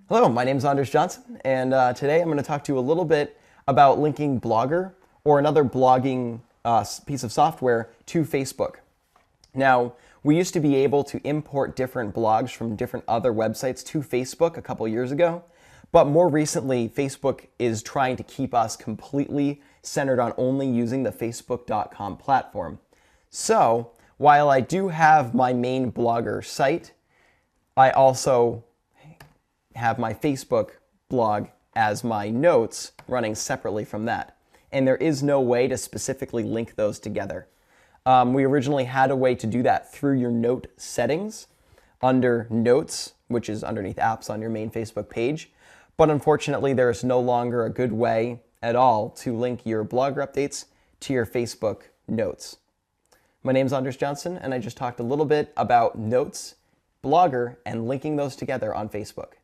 Hello, my name is Anders Johnson, and today I'm going to talk to you a little bit about linking Blogger or another blogging piece of software to Facebook. Now, we used to be able to import different blogs from different other websites to Facebook a couple years ago, but more recently, Facebook is trying to keep us completely centered on only using the Facebook.com platform. So, while I do have my main Blogger site, I also have my Facebook blog as my notes running separately from that. And there is no way to specifically link those together. We originally had a way to do that through your note settings under Notes, which is underneath Apps on your main Facebook page. But unfortunately, there is no longer a good way at all to link your Blogger updates to your Facebook notes. My name is Anders Johnson, and I just talked a little bit about Notes, Blogger, and linking those together on Facebook.